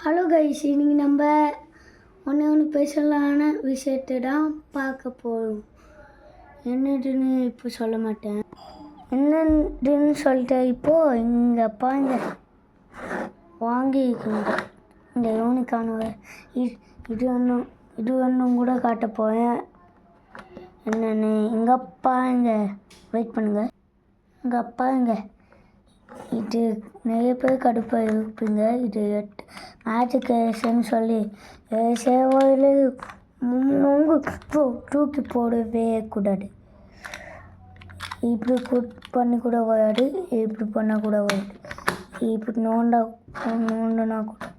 Hello guys, இன்னைக்கு நம்ம ஒன்று ஸ்பெஷலான விஷயத்தை தான் பார்க்க போகிறோம். என்னதுன்னு இப்போ சொல்ல மாட்டேன். என்னதுன்னு சொல்லிட்டு இப்போது இங்கே பாருங்க வாங்கிக்கோங்க. இந்த யூனிக்கான இது ஒன்றும் கூட காட்ட போகிறேன். என்னென்னு இங்கே பாருங்க, வெயிட் பண்ணுங்கள். இங்கே பாருங்க, இது நிறைய பேர் கடுப்பாக இருப்பீங்க. இது மேஜிக் ஏசன்னு சொல்லி சேவையில் தூக்கி போடவே கூடாது. இப்படி பண்ணி கூட வராது, இப்படி பண்ணால் கூட வராது, இப்படி நோண்டனா கூட.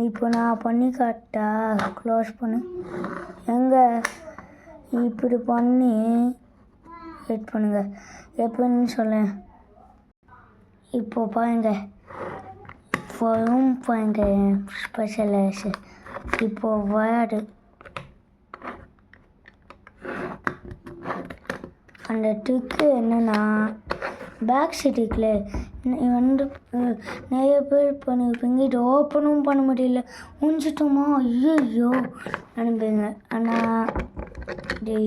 இப்போ நான் பண்ணி காட்டா, க்ளோஸ் பண்ணு எங்கே இப்படி பண்ணி வெயிட் பண்ணுங்க எப்படின்னு சொல்லேன். இப்போ பாருங்க, பாருங்க ஸ்பெஷல் ஏசு இப்போ வராது. அந்த ட்ரிக்கு என்னென்னா, பேக் சீட்டுக்குள்ள வந்து நிறைய பேர் பண்ணியிருப்பீங்க. இது ஓப்பனும் பண்ண முடியல, முடிஞ்சிட்டோமா ஐயோ நினைப்பீங்க. ஆனால் இதை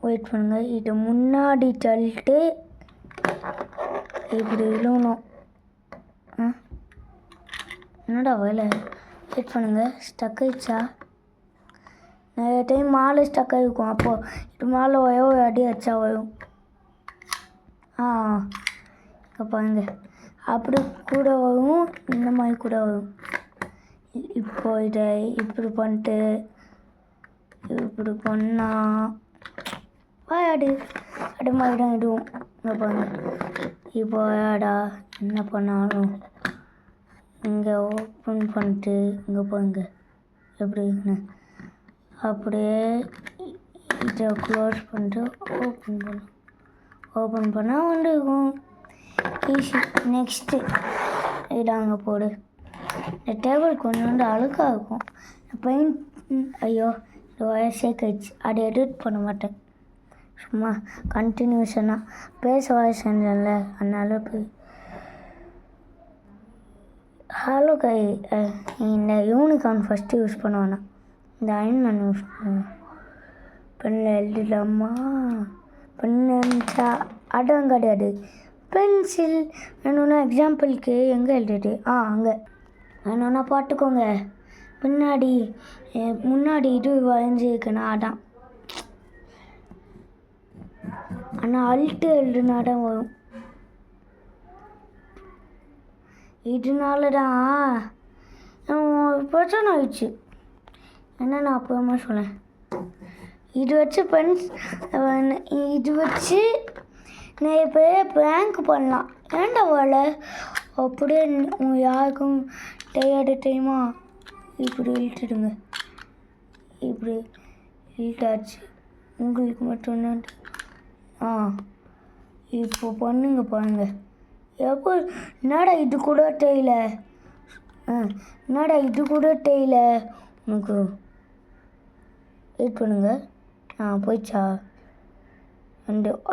வெயிட் பண்ணுங்க. இதை முன்னாடி தள்ளிட்டு இப்படி இழுவணும். என்னடா வேலை? வெயிட் பண்ணுங்க. ஸ்டக் ஆயிடுச்சா? நிறைய டைம் மாலை ஸ்டக் ஆகிருக்கும். அப்போது இது மாலை ஒரு அடி அடிச்சா வரும். இங்கே பாருங்க, அப்படி கூட வரும், இந்த மாதிரி கூட வரும். இப்போ இதை இப்படி பண்ணிட்டு இப்படி பண்ணால் அது மாதிரி தான் இடுவோம். இங்கே பாருங்க, இப்போ என்ன பண்ணாலும் இங்கே ஓப்பன் பண்ணிட்டு இங்கே பாருங்க எப்படி இருக்குன்னு. அப்படியே இதை க்ளோஸ் பண்ணிட்டு ஓப்பன் பண்ணால் வந்துருக்கும். ஈஸி. நெக்ஸ்ட்டு இதாங்க போடு. இந்த டேபிள் கொஞ்சம் அழுக்காக இருக்கும். பெயிண்ட் ஐயோ இது வயசேக் ஆயிடுச்சு. அதை எடிட் பண்ண மாட்டேன், சும்மா கண்டினியூஷனாக பேச வாய்ஸ் செஞ்சேன்ல, அதனால போய். ஹலோ கை, இந்த யூனிகார்ன் ஃபஸ்ட்டு யூஸ் பண்ணுவேண்ணா, இந்த அயன்மேன் யூஸ் பண்ணுவேன். பெண்ணில் எழுதிடலாமா? பெண்ணா அடம் கிடையாது, பென்சில் வேணும்னா. எக்ஸாம்பிளுக்கு எங்கே எழுதிட்டு அங்கே வேணும்னா பார்த்துக்கோங்க. முன்னாடி இது வரைஞ்சிருக்குண்ணா, அதான். ஆனால் அல்ட்டு எழுதுனா தான் வரும். இதனால தான் பிரச்சனை ஆயிடுச்சு. என்னென்ன அப்புறமா சொல்லேன். இது வச்சு இது வச்சு நிறைய பேர் ப்ராங்க் பண்ணலாம். ஏன்டா வேலை அப்படியே யாருக்கும் தெரியுமா? இப்படி இழுத்துடுங்க. இப்படி இழுத்தாச்சு, உங்களுக்கு மட்டும். இப்போ பண்ணுங்க பாருங்க. எப்போ என்னடா இது கூட தெரியல, உனக்கு வெயிட் பண்ணுங்க. போயிடுச்சா?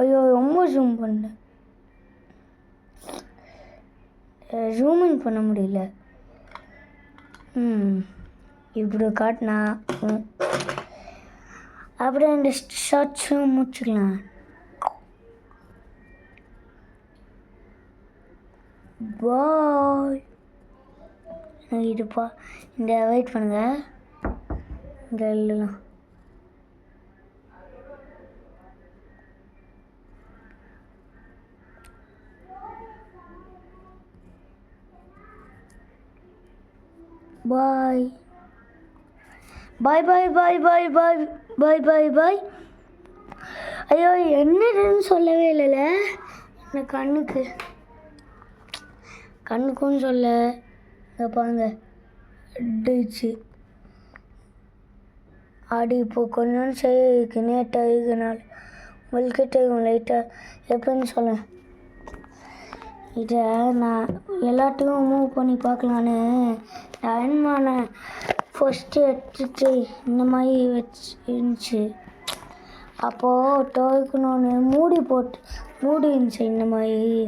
ஐயோ ரொம்ப ஜூம் பண்ணேன், ஜூமின் பண்ண முடியல. இப்படி காட்டினா அப்படியே இந்த ஷார்ட்ஸும் முடிச்சுக்கலாம். பாய். இதுப்பா இந்த வெயிட் பண்ணுங்க, இங்கே இல்லைலாம். பாய் பாய் பாய் பாய் பாய் பாய் பாய் பாய் பாய். ஐயோ என்னதுன்னு சொல்லவே இல்லைல்ல. இந்த கண்ணுக்கும் சொல்ல. பாருங்க அடிச்சு ஆடி. இப்போ கொஞ்ச நாள் செய்யிருக்கு, நேட்டாக இருக்கனால உங்களுக்கே தெரியும் லைட்டாக. எப்படின்னு சொல்ல, இதை நான் எல்லாத்தையும் மூவ் பண்ணி பார்க்கலான்னு அயன்மேனை ஃபஸ்ட்டு எடுத்துட்டு இந்த மாதிரி இருந்துச்சு. அப்போது துவைக்கணுன்னு மூடி இருந்துச்சு இந்த மாதிரி.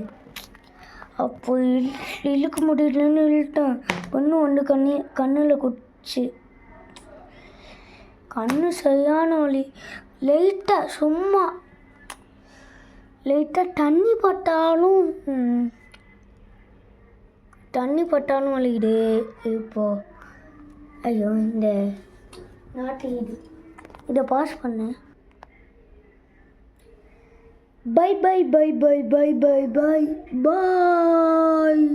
அப்போ இழுக்க முடியலன்னு இழுத்தேன். ஒன்று கண்ணில் குடிச்சு. கண்ணு சரியான வலி. லைட்டாக தண்ணி பட்டாலும் வலிக்குது இப்போ. ஐயோ, இந்த நாட்டு இதை பாஸ் பண்ணு. பை.